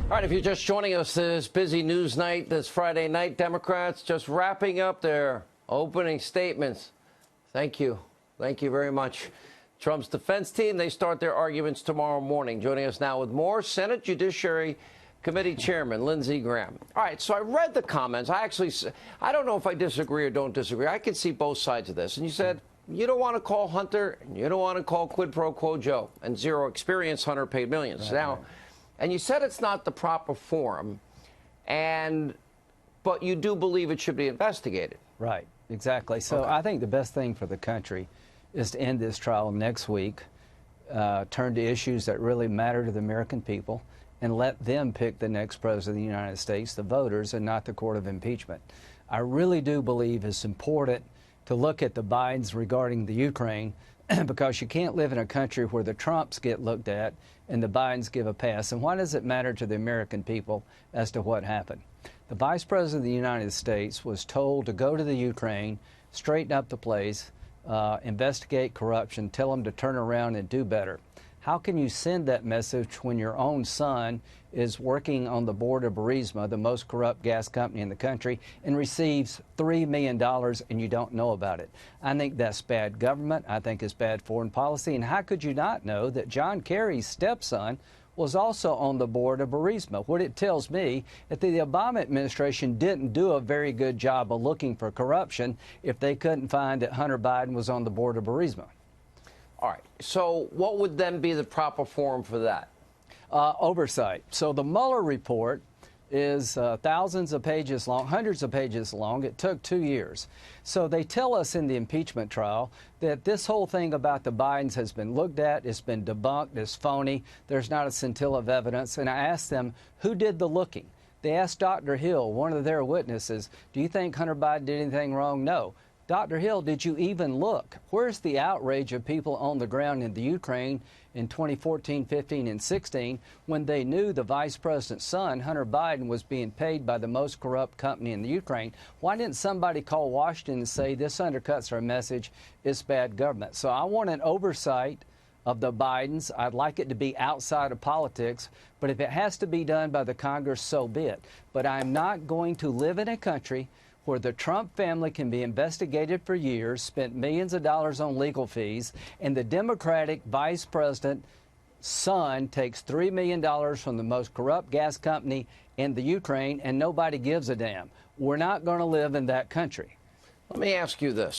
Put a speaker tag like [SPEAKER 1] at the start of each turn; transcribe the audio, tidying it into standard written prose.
[SPEAKER 1] All right, if you're just joining us this busy news night, this Friday night, Democrats just wrapping up their opening statements. Thank you. Thank you very much. Trump's defense team, they start their arguments tomorrow morning. Joining us now with more, Senate Judiciary Committee Chairman Lindsey Graham. All right, so I read the comments. I don't know if I disagree or don't disagree. I can see both sides of this. And you said you don't want to call Hunter, and you don't want to call quid pro quo Joe, and zero experience Hunter paid millions.
[SPEAKER 2] Right,
[SPEAKER 1] now,
[SPEAKER 2] right.
[SPEAKER 1] And you said it's not the proper forum, but you do believe it should be investigated.
[SPEAKER 2] Right, exactly. So
[SPEAKER 1] Okay.
[SPEAKER 2] I think the best thing for the country is to end this trial next week, turn to issues that really matter to the American people, and let them pick the next president of the United States, the voters, and not the court of impeachment. I really do believe it's important to look at the Bidens regarding the Ukraine because you can't live in a country where the Trumps get looked at and the Bidens give a pass. And why does it matter to the American people as to what happened? The Vice President of the United States was told to go to the Ukraine, straighten up the place, investigate corruption, tell them to turn around and do better. How can you send that message when your own son is working on the board of Burisma, the most corrupt gas company in the country, and receives $3 million and you don't know about it? I think that's bad government. I think it's bad foreign policy. And how could you not know that John Kerry's stepson was also on the board of Burisma? What it tells me is that the Obama administration didn't do a very good job of looking for corruption if they couldn't find that Hunter Biden was on the board of Burisma.
[SPEAKER 1] All right. So what would then be the proper forum for that?
[SPEAKER 2] Oversight. So the Mueller report is thousands of pages long, hundreds of pages long. It took 2 years. So they tell us in the impeachment trial that this whole thing about the Bidens has been looked at, it's been debunked, it's phony, there's not a scintilla of evidence. And I asked them, who did the looking? They asked Dr. Hill, one of their witnesses, do you think Hunter Biden did anything wrong? No. Dr. Hill, did you even look? Where's the outrage of people on the ground in the Ukraine in 2014, 15, and 16 when they knew the vice president's son, Hunter Biden, was being paid by the most corrupt company in the Ukraine? Why didn't somebody call Washington and say this undercuts our message, it's bad government? So I want an oversight of the Bidens. I'd like it to be outside of politics, but if it has to be done by the Congress, so be it. But I'm not going to live in a country where the Trump family can be investigated for years, spent millions of dollars on legal fees, and the Democratic vice president's son takes $3 million from the most corrupt gas company in the Ukraine, and nobody gives a damn. We're not going to live in that country.
[SPEAKER 1] Let me ask you this.